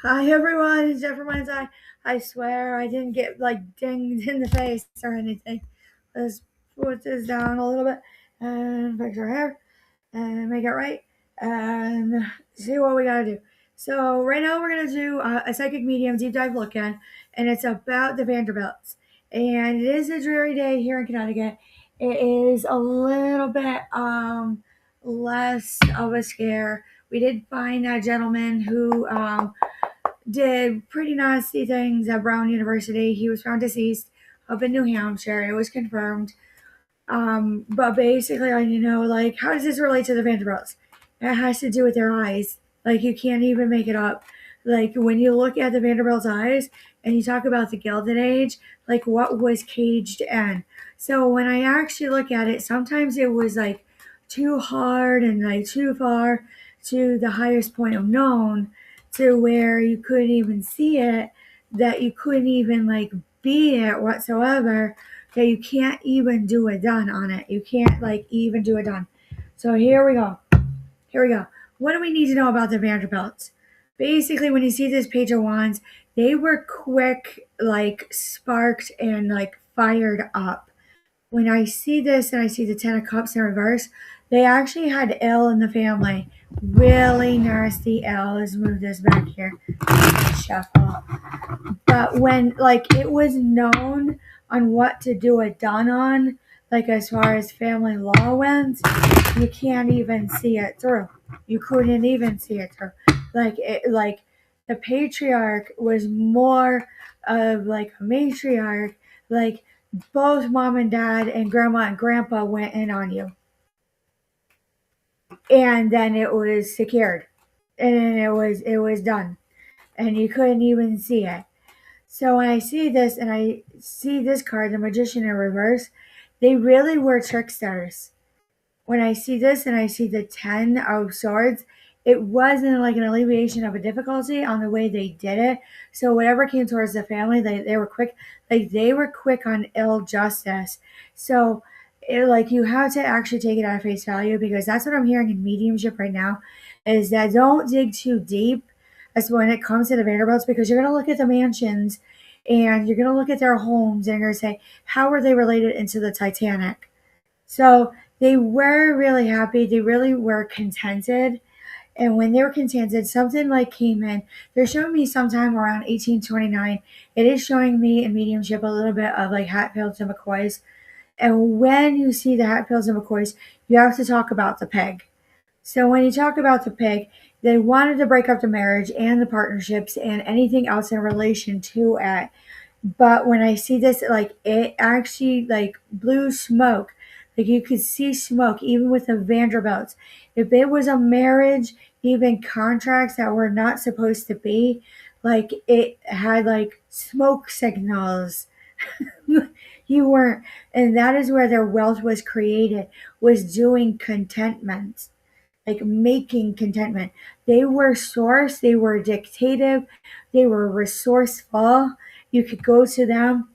Hi everyone, it's Jennifer Mind's Eye. I swear I didn't get like dinged in the face or anything. Let's put this down a little bit and fix our hair and make it right and see what we gotta do. So right now we're gonna do a psychic medium deep dive look in, and it's about the Vanderbilts. And it is a dreary day here in Connecticut. It is a little bit less of a scare. We did find that gentleman who did pretty nasty things at Brown University. He was found deceased up in New Hampshire. It was confirmed. But basically, like, how does this relate to the Vanderbilts? It has to do with their eyes. Like, you can't even make it up. Like, when you look at the Vanderbilts' eyes and you talk about the Gilded Age, like, what was caged in? So, when I actually look at it, sometimes it was like too hard and like too far to the highest point of known to where you couldn't even see it, that you couldn't even like be it whatsoever, that you can't even do a done on it. You can't like even do a done. So here we go. Here we go. What do we need to know about the Vanderbilts? Basically, when you see this Page of Wands, they were quick, like sparked and like fired up. When I see this and I see the Ten of Cups in reverse, they actually had ill in the family. Really nasty ill. Let's move this back here. Shuffle. But when like it was known on what to do it done on, like as far as family law went, you can't even see it through. You couldn't even see it through. Like the patriarch was more of like a matriarch. Like both mom and dad and grandma and grandpa went in on you, and then it was secured, and then it was done, and you couldn't even see it. So when I see this and I see this card, the Magician in reverse, they really were tricksters. When I see this and I see the Ten of Swords, it wasn't like an alleviation of a difficulty on the way they did it. So whatever came towards the family, they were quick. Like they were quick on ill justice. So like you have to actually take it at face value, because that's what I'm hearing in mediumship right now, is that don't dig too deep as when it comes to the Vanderbilts, because you're going to look at the mansions and you're going to look at their homes and you're going to say, how are they related into the Titanic? So they were really happy. They really were contented. And when they were contented, something like came in. They're showing me sometime around 1829. It is showing me in mediumship a little bit of like Hatfields and McCoys. And when you see the Hatfields and McCoys, you have to talk about the pig. So when you talk about the pig, they wanted to break up the marriage and the partnerships and anything else in relation to it. But when I see this, like it actually like blew smoke. Like you could see smoke even with the Vanderbilts. If it was a marriage, even contracts that were not supposed to be, like it had like smoke signals. You weren't, and that is where their wealth was created, was doing contentment, like making contentment. They were source, they were dictative, they were resourceful. You could go to them.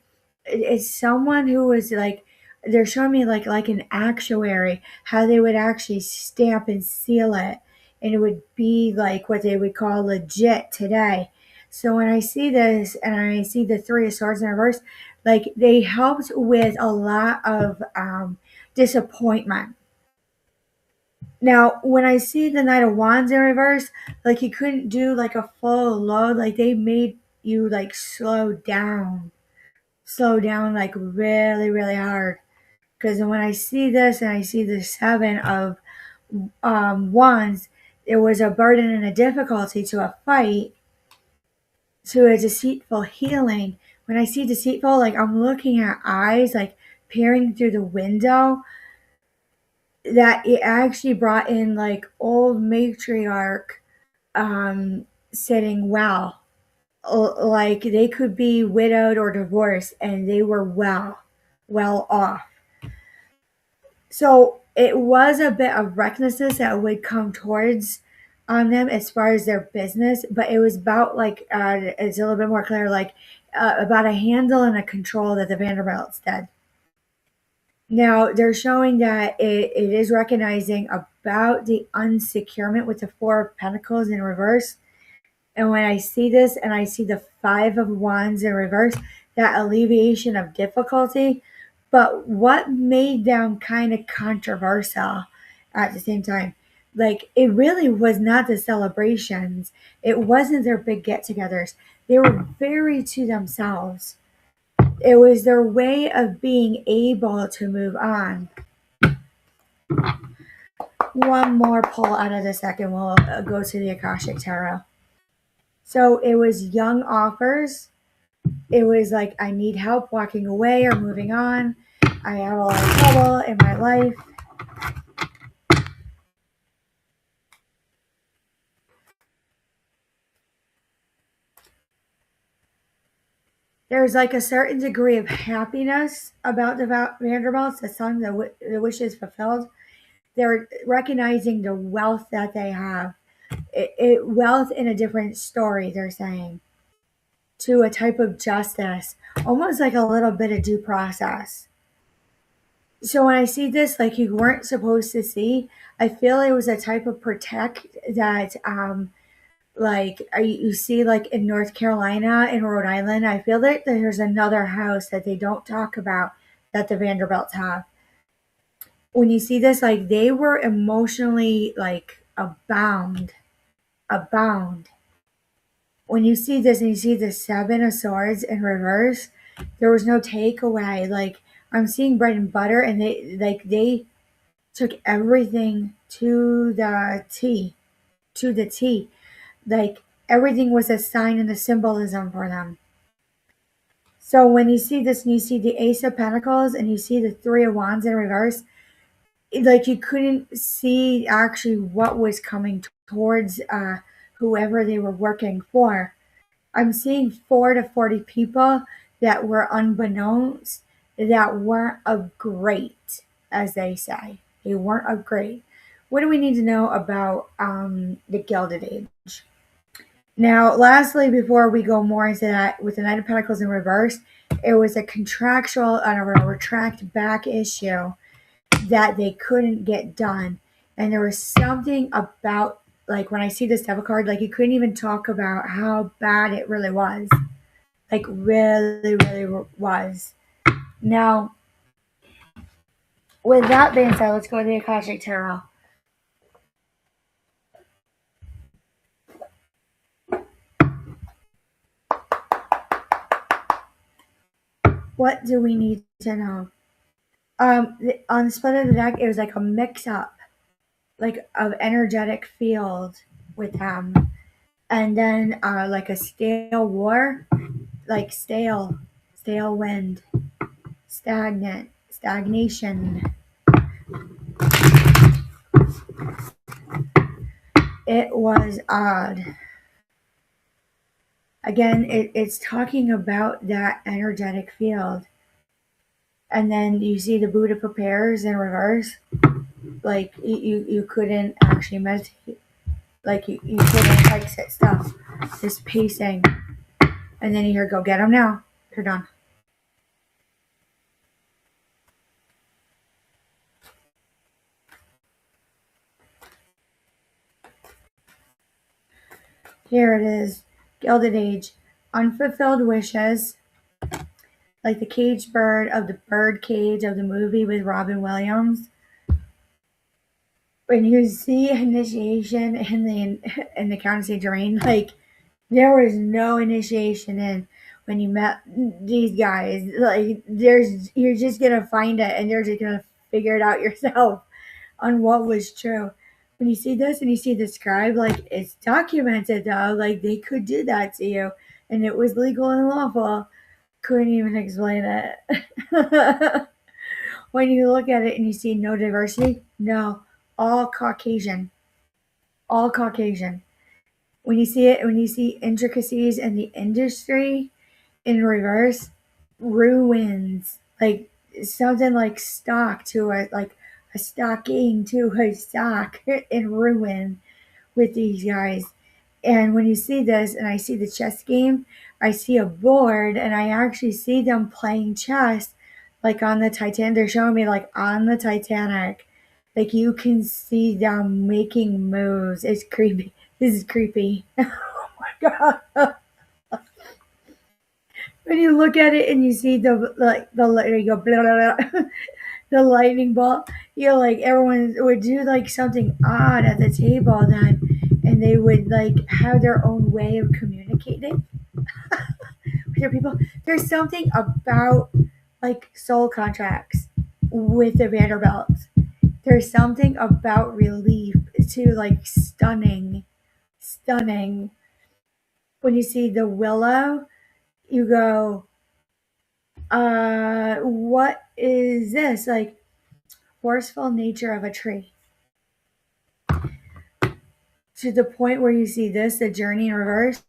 It's someone who was like, they're showing me like an actuary, how they would actually stamp and seal it, and it would be like what they would call legit today. So when I see this and I see the Three of Swords in reverse, like they helped with a lot of disappointment. Now, when I see the Knight of Wands in reverse, like you couldn't do like a full load, like they made you like slow down like really, really hard. Because when I see this and I see the Seven of Wands, it was a burden and a difficulty to a fight, to a deceitful healing. When I see deceitful, like I'm looking at eyes like peering through the window, that it actually brought in like old matriarch sitting well. Like they could be widowed or divorced and they were well off. So it was a bit of recklessness that would come towards on them as far as their business, but it was about like it's a little bit more clear, like about a handle and a control that the Vanderbilts did. Now they're showing that it is recognizing about the unsecurement with the Four of Pentacles in reverse. And when I see this and I see the Five of Wands in reverse, that alleviation of difficulty. But what made them kind of controversial at the same time? Like, it really was not the celebrations, it wasn't their big get togethers. They were very to themselves. It was their way of being able to move on. One more pull out of the second, we'll go to the Akashic Tarot. So it was young offers. It was like, I need help walking away or moving on. I have a lot of trouble in my life. There's like a certain degree of happiness about the Vanderbilts, the son, the wishes fulfilled. They're recognizing the wealth that they have. Wealth in a different story, they're saying, to a type of justice, almost like a little bit of due process. So when I see this, like you weren't supposed to see, I feel it was a type of protect that, like you see, like in North Carolina and Rhode Island. I feel that there's another house that they don't talk about that the Vanderbilts have. When you see this, like they were emotionally like abound. When you see this and you see the Seven of Swords in reverse, there was no takeaway. Like I'm seeing bread and butter, and they took everything to the T, to the T. Like everything was a sign and a symbolism for them. So when you see this and you see the Ace of Pentacles and you see the Three of Wands in reverse, like you couldn't see actually what was coming towards whoever they were working for. I'm seeing 4 to 40 people that were unbeknownst, that weren't of great, as they say. They weren't of great. What do we need to know about the Gilded Age? Now, lastly, before we go more into that, with the Knight of Pentacles in reverse, it was a contractual, a retract back issue that they couldn't get done. And there was something about, like, when I see this devil card, like, you couldn't even talk about how bad it really was. Like, really, really was. Now, with that being said, let's go to the Akashic Tarot. What do we need to know? On the split of the deck, it was like a mix-up, like, of energetic field with them. And then, like a stale war, like stale wind, stagnation. It was odd. Again, it's talking about that energetic field. And then you see the Buddha prepares in reverse. Like you couldn't actually meditate. Like you couldn't like sit still. Just pacing. And then you hear, go get them now. You're done. Here it is. Gilded Age. Unfulfilled wishes. Like the caged bird of the bird cage of the movie with Robin Williams. When you see initiation in the Count of St. Germain, like there was no initiation in when you met these guys. Like you're just gonna find it and you're just gonna figure it out yourself on what was true. When you see this and you see the scribe, like it's documented though, like they could do that to you and it was legal and lawful. Couldn't even explain it. When you look at it and you see no diversity, no, all Caucasian, all Caucasian. When you see it, when you see intricacies in the industry in reverse, ruins, like something like stock to a, like a stocking to a stock in ruin with these guys. And when you see this and I see the chess game, I see a board and I actually see them playing chess like on the Titanic. They're showing me like on the Titanic. Like you can see them making moves. It's creepy. This is creepy. When you look at it and you see the like the you go blah, blah, blah, the lightning bolt, you're like everyone would do like something odd at the table then, and they would like have their own way of communicating with their people. There's something about like soul contracts with the Vanderbilts. There's something about relief to like stunning. When you see the willow, you go, what is this? Like forceful nature of a tree. To the point where you see this, the journey in reverse.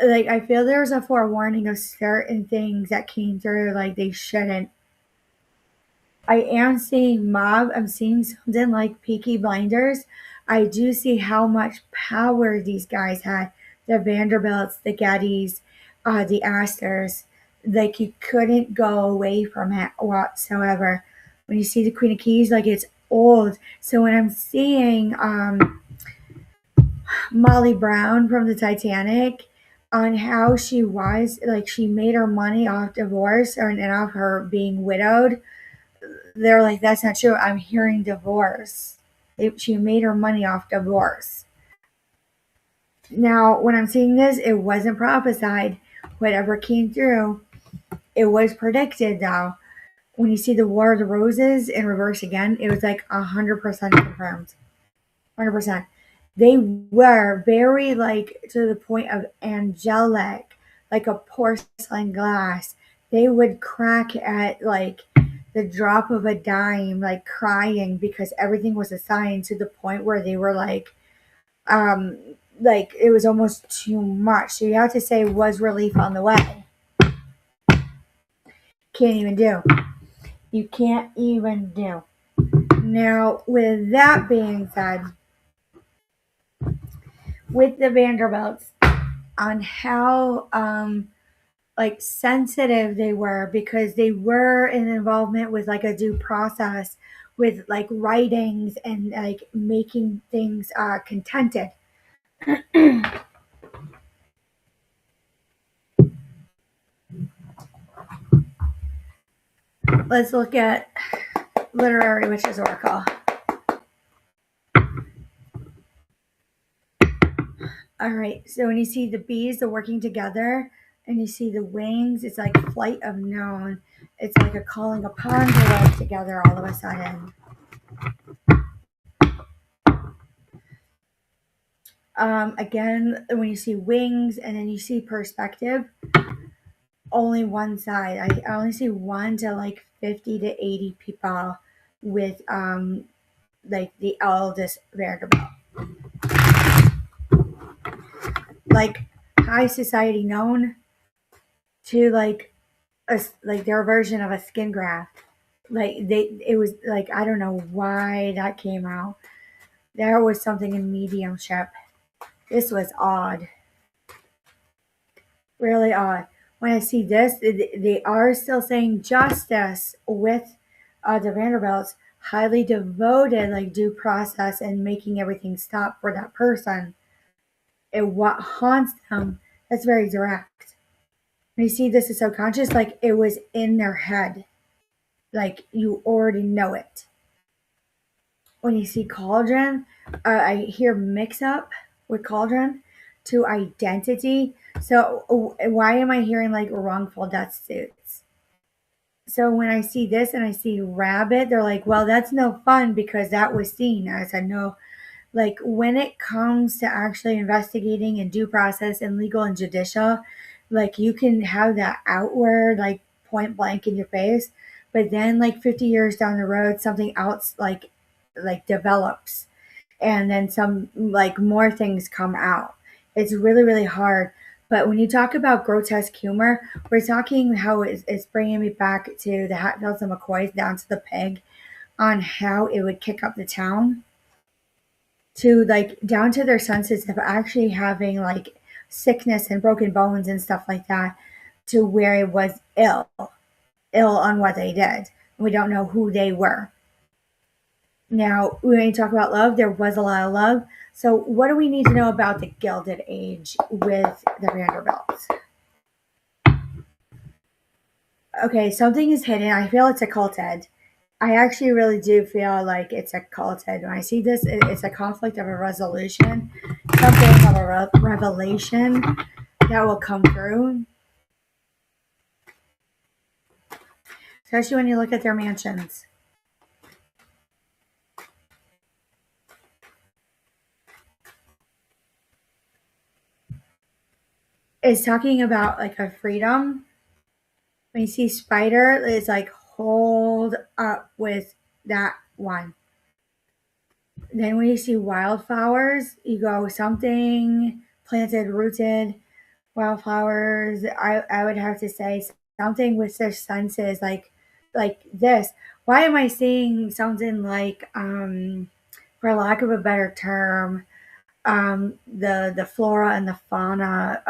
Like I feel there's a forewarning of certain things that came through like they shouldn't. I am seeing mob. I'm seeing something like Peaky Blinders. I do see how much power these guys had. The Vanderbilts, the Gettys, the Astors. Like you couldn't go away from it whatsoever. When you see the Queen of Keys, like it's old. So when I'm seeing Molly Brown from the Titanic on how she was, like she made her money off divorce and off her being widowed, they're like, that's not true. I'm hearing divorce. She made her money off divorce. Now, when I'm seeing this, it wasn't prophesied. Whatever came through, it was predicted though. When you see the War of the Roses in reverse again, it was like 100% confirmed. 100%. They were very like to the point of angelic, like a porcelain glass. They would crack at like the drop of a dime, like crying because everything was a sign to the point where they were um, like it was almost too much. So you have to say, was relief on the way? Can't even do. You can't even do. Now, with that being said, with the Vanderbilts, on how like sensitive they were because they were in involvement with like a due process with like writings and like making things contented. Let's look at literary witches oracle. All right, so when you see the bees, they're working together, and you see the wings, it's like flight of known. It's like a calling upon to work together all of a sudden. Again, when you see wings and then you see perspective, only one side. I only see one to like 50 to 80 people with like the eldest Vanderbilt. Like high society known to like their version of a skin graft. Like it was like I don't know why that came out. There was something in mediumship. This was odd, really odd. When I see this, they are still saying justice with the Vanderbilts, highly devoted, like due process and making everything stop for that person. And what haunts them, that's very direct. When you see this is subconscious, like it was in their head, like you already know it. When you see cauldron, I hear mix up with cauldron to identity. So why am I hearing like wrongful death suits? So when I see this and I see rabbit, they're like, well, that's no fun because that was seen as a no. Like when it comes to actually investigating and due process and legal and judicial, like you can have that outward, like point blank in your face, but then like 50 years down the road, something else like develops and then some like more things come out. It's really, really hard. But when you talk about grotesque humor, we're talking how it's bringing me back to the Hatfields and McCoys down to the pig on how it would kick up the town to like down to their senses of actually having like sickness and broken bones and stuff like that to where it was ill on what they did. We don't know who they were. Now, when you talk about love, there was a lot of love. So, what do we need to know about the Gilded Age with the Vanderbilts? Okay, something is hidden. I feel it's occulted. I actually really do feel like it's occulted. When I see this, it's a conflict of a resolution, something of a revelation that will come through, especially when you look at their mansions. It's talking about like a freedom. When you see spider, it's like hold up with that one. Then when you see wildflowers, you go something planted, rooted. Wildflowers, I would have to say something with their senses, like this. Why am I seeing something like, for lack of a better term, the flora and the fauna,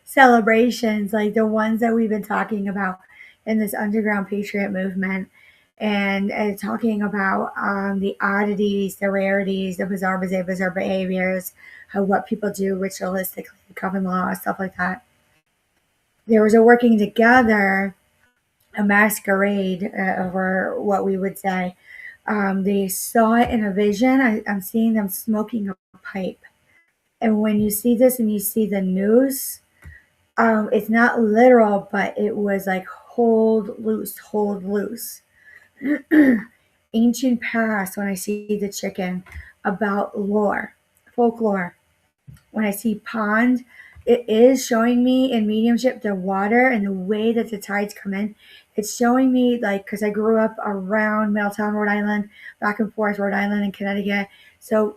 celebrations like the ones that we've been talking about in this underground patriot movement, and talking about the oddities, the rarities, the bizarre behaviors of what people do ritualistically, common law, stuff like that. There was a working together, a masquerade, or what we would say. They saw it in a vision. I'm seeing them smoking a pipe. And when you see this and you see the news, it's not literal, but it was like hold loose, hold loose. Ancient past, when I see the chicken, about lore, folklore. When I see pond, it is showing me in mediumship the water and the way that the tides come in. It's showing me, like, because I grew up around Middletown, Rhode Island, back and forth, Rhode Island and Connecticut. So,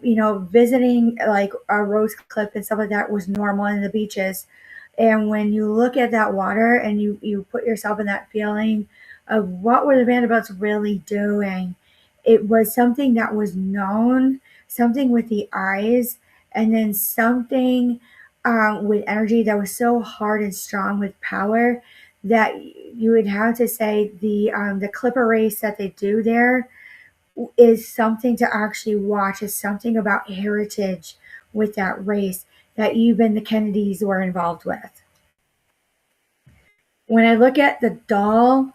visiting like a Rose Cliff and stuff like that was normal in the beaches. And when you look at that water and you put yourself in that feeling of what were the Vanderbilts really doing, it was something that was known, something with the eyes, and then something with energy that was so hard and strong with power that you would have to say the clipper race that they do there is something to actually watch. Is something about heritage with that race that even the Kennedys were involved with. When I look at the doll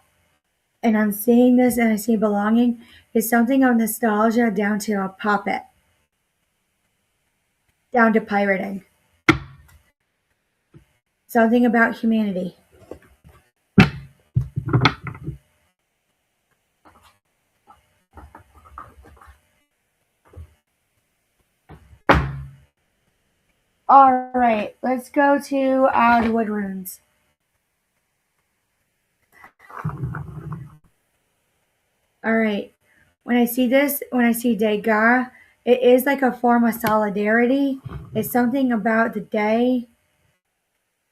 and I'm seeing this and I see belonging, it's something of nostalgia down to a puppet, down to pirating, something about humanity. All right, let's go to the wood runes. All right, when I see this, when I see Degas, it is like a form of solidarity. It's something about the day.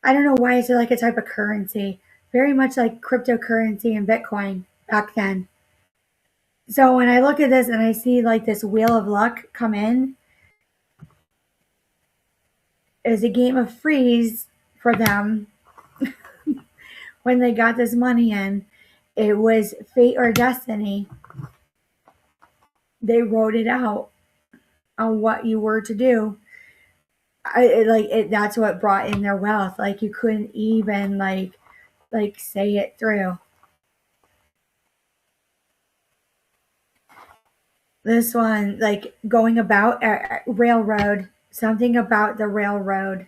I don't know why it's like a type of currency, very much like cryptocurrency and Bitcoin back then. So when I look at this and I see like this wheel of luck come in, it was a game of freeze for them when they got this money in. It was fate or destiny. They wrote it out on what you were to do. That's what brought in their wealth. Like you couldn't even like say it through. This one, like going about railroad, something about the railroad.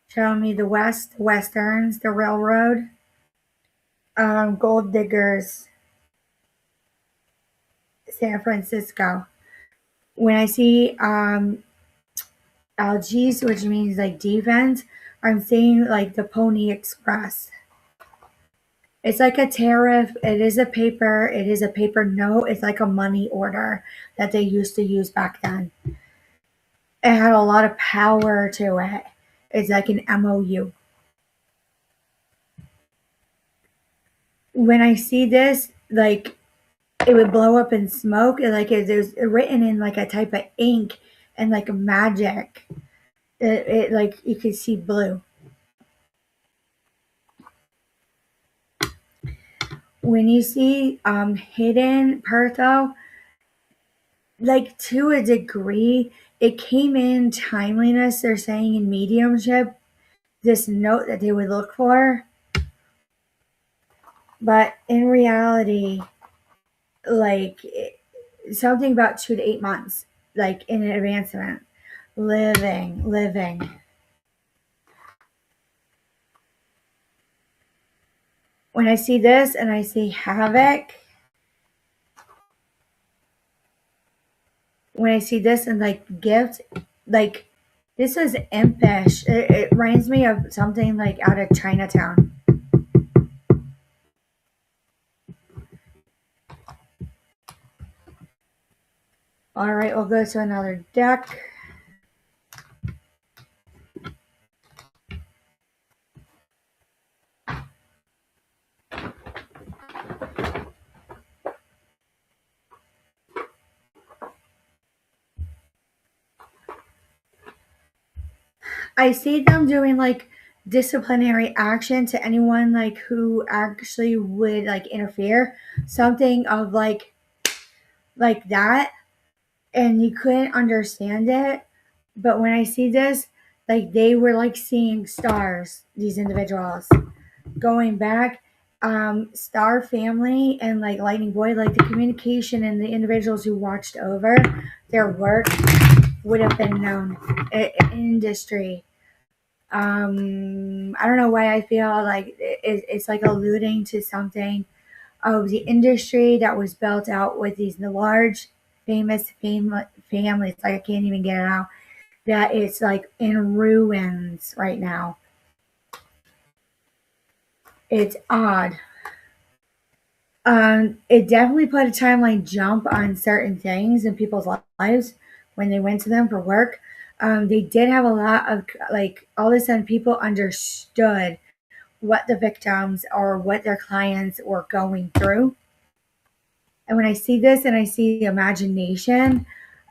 Showing me the west, westerns, the railroad, gold diggers, San Francisco. When I see algaes, which means like defense, I'm seeing like the Pony Express. It's like a tariff. It is a paper. It is a paper note. It's like a money order that they used to use back then. It had a lot of power to it. It's like an MOU. When I see this, like it would blow up in smoke. Like it was written in like a type of ink and like magic. It like you could see blue. When you see hidden Pertho, like to a degree, it came in timeliness. They're saying in mediumship, this note that they would look for, but in reality, like something about 2 to 8 months, like in an advancement, living. When I see this and I see havoc, when I see this and like gift, like this is impish. It reminds me of something like out of Chinatown. All right, we'll go to another deck. I see them doing like disciplinary action to anyone like who actually would like interfere, something of like that, and you couldn't understand it. But when I see this, like they were like seeing stars, these individuals going back, star family and like lightning boy, like the communication and the individuals who watched over their work would have been known industry. I don't know why I feel like it's like alluding to something of the industry that was built out with these large famous families, like I can't even get it out, that it's like in ruins right now. It's odd. It definitely put a timeline jump on certain things in people's lives when they went to them for work. They did have a lot of like all of a sudden people understood what the victims or what their clients were going through. And when I see this and I see the imagination,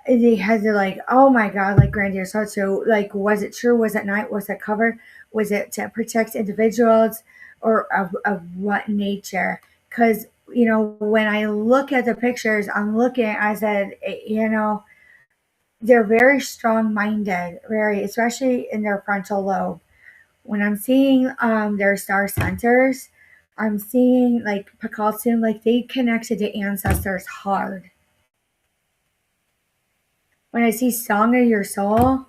they had to like, oh my god, like grandiose thoughts. So like, was it true? Was it not? Was it cover? Was it to protect individuals or of what nature? Because when I look at the pictures, I'm looking. I said, they're very strong minded, very especially in their frontal lobe. When I'm seeing their star centers, I'm seeing like Picasso, like they connected to ancestors hard. When I see Song of Your Soul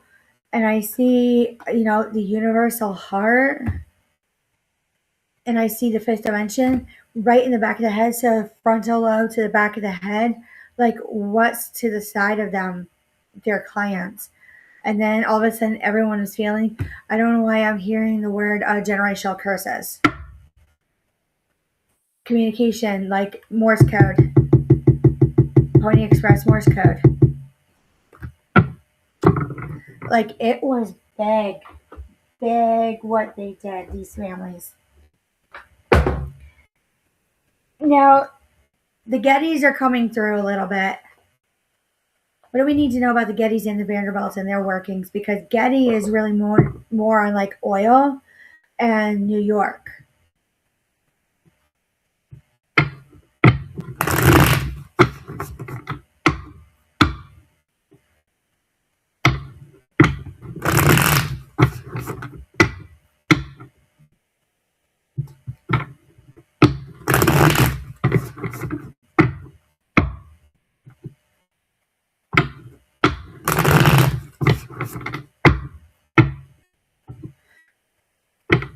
and I see, the universal heart and I see the fifth dimension right in the back of the head, so frontal lobe to the back of the head, like what's to the side of them, their clients. And then all of a sudden everyone is feeling, I don't know why I'm hearing the word generational curses. Communication, like Morse code, Pony Express Morse code. Like it was big what they did, these families. Now, the Gettys are coming through a little bit. What do we need to know about the Gettys and the Vanderbilts and their workings? Because Getty is really more on like oil and New York.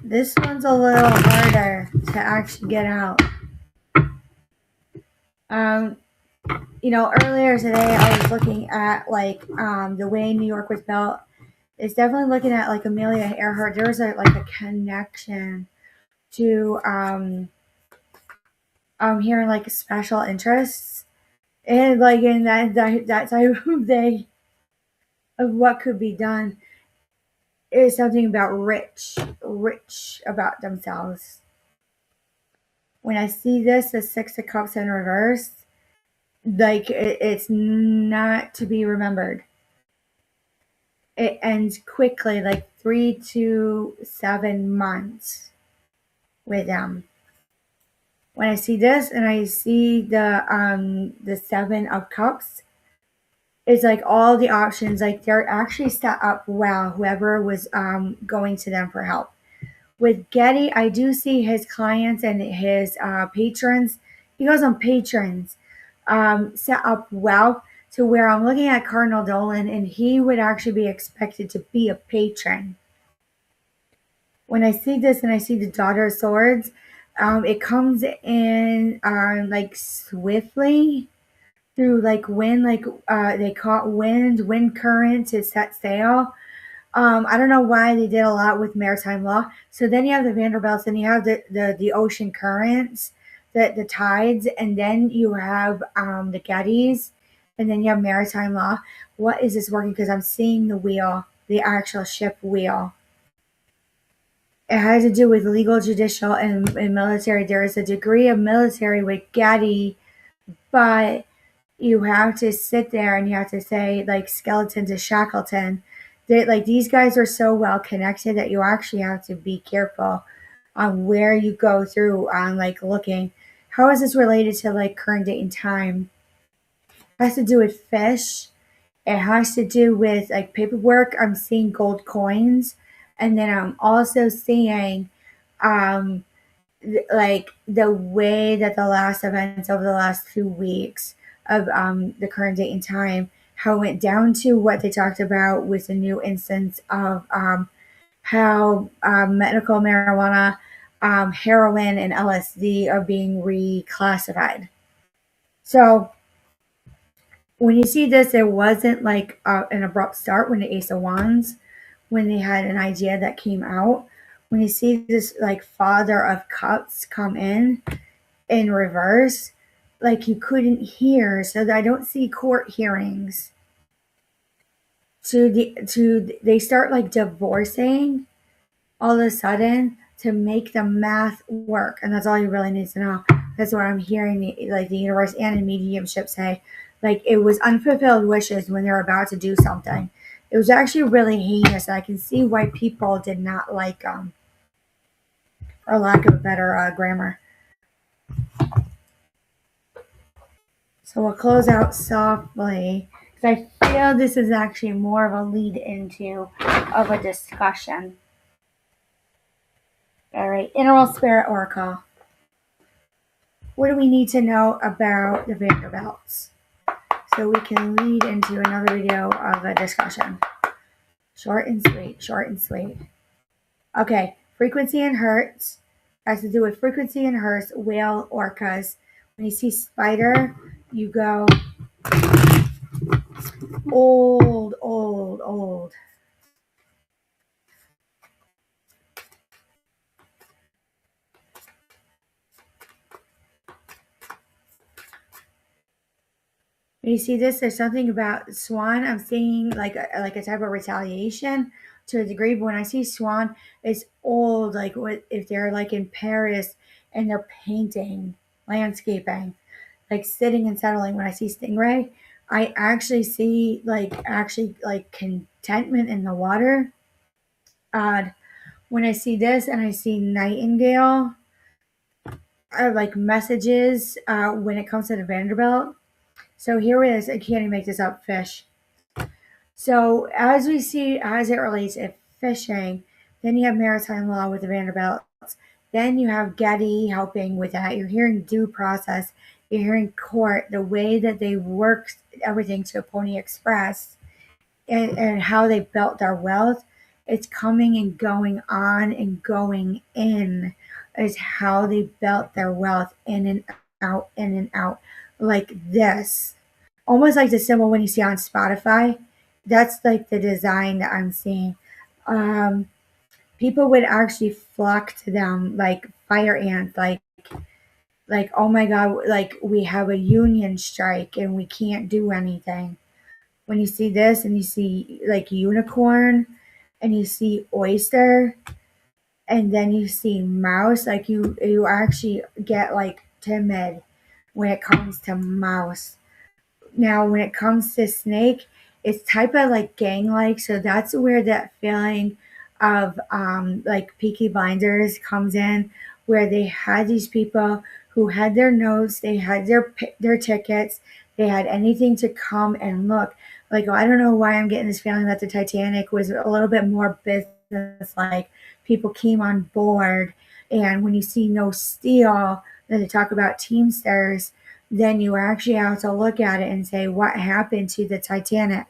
This one's a little harder to actually get out. Um, earlier today I was looking at like the way New York was built. It's definitely looking at like Amelia Earhart. There was like a connection to hearing like special interests and like in that type of day of what could be done is something about rich about themselves. When I see this, the Six of Cups in reverse, like it's not to be remembered. It ends quickly, like 3 to 7 months with them. When I see this and I see the Seven of Cups, It's like all the options, like they're actually set up well, whoever was going to them for help. With Getty, I do see his clients and his patrons. He goes on patrons set up well to where I'm looking at Cardinal Dolan, and he would actually be expected to be a patron. When I see this and I see the Daughter of Swords, it comes in like swiftly through like wind, like they caught wind current to set sail. I don't know why they did a lot with maritime law. So then you have the Vanderbilts, and you have the ocean currents, the tides, and then you have the Gettys, and then you have maritime law. What is this working? Because I'm seeing the wheel, the actual ship wheel. It has to do with legal, judicial, and military. There is a degree of military with Getty, but you have to sit there and you have to say like skeleton to Shackleton. They, like these guys are so well connected that you actually have to be careful on where you go through on like looking. How is this related to like current date and time? It has to do with fish. It has to do with like paperwork. I'm seeing gold coins, and then I'm also seeing um like the way that the last events over the last 2 weeks of the current date and time, how it went down to what they talked about with the new instance of how medical marijuana, heroin, and LSD are being reclassified. So when you see this, it wasn't like an abrupt start when the Ace of Wands, when they had an idea that came out. When you see this like Father of Cups come in reverse, like you couldn't hear. So I don't see court hearings. They start like divorcing all of a sudden to make the math work, and that's all you really need to know. That's what I'm hearing, like the universe and the mediumship say. Like it was unfulfilled wishes when they're about to do something. It was actually really heinous. I can see why people did not like or lack of a better grammar. So we'll close out softly because I feel this is actually more of a lead into of a discussion. All right, Integral Spirit Oracle. What do we need to know about the Vanderbilts? So we can lead into another video of a discussion. Short and sweet, short and sweet. Okay, frequency and hertz has to do with frequency and hertz, whale, orcas. When you see spider, you go old, old, old. When you see this, there's something about swan. I'm seeing like a type of retaliation to a degree. But when I see swan, it's old. Like what if they're like in Paris and they're painting landscaping, like sitting and settling. When I see stingray, I actually see like contentment in the water. When I see this and I see nightingale, I like messages when it comes to the Vanderbilt. So here it is. I can't even make this up. Fish. So as we see, as it relates to fishing, then you have maritime law with the Vanderbilts. Then you have Getty helping with that. You're hearing due process. You're hearing court, the way that they worked everything to Pony Express and how they built their wealth. It's coming and going on and going in. Is how they built their wealth in and out, like this. Almost like the symbol when you see on Spotify. That's like the design that I'm seeing. Um, People would actually flock to them like fire ants, like oh my god, like we have a union strike and we can't do anything. When you see this and you see like unicorn and you see oyster and then you see mouse, like you actually get like timid when it comes to mouse. Now, when it comes to snake, it's type of like gang like, so that's where that feeling of like Peaky Blinders comes in, where they had these people who had their notes, they had their tickets, they had anything to come and look. Like, I don't know why I'm getting this feeling that the Titanic was a little bit more business like. People came on board, and when you see no steel, then they talk about Teamsters, then you actually have to look at it and say, what happened to the Titanic?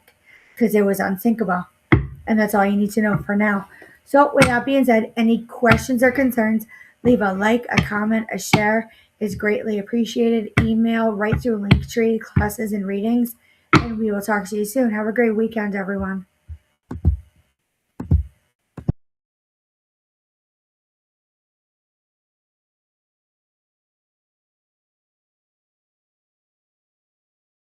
Because it was unsinkable. And that's all you need to know for now. So, with that being said, any questions or concerns, leave a like, a comment, a share is greatly appreciated. Email right through Linktree, classes and readings. And we will talk to you soon. Have a great weekend, everyone.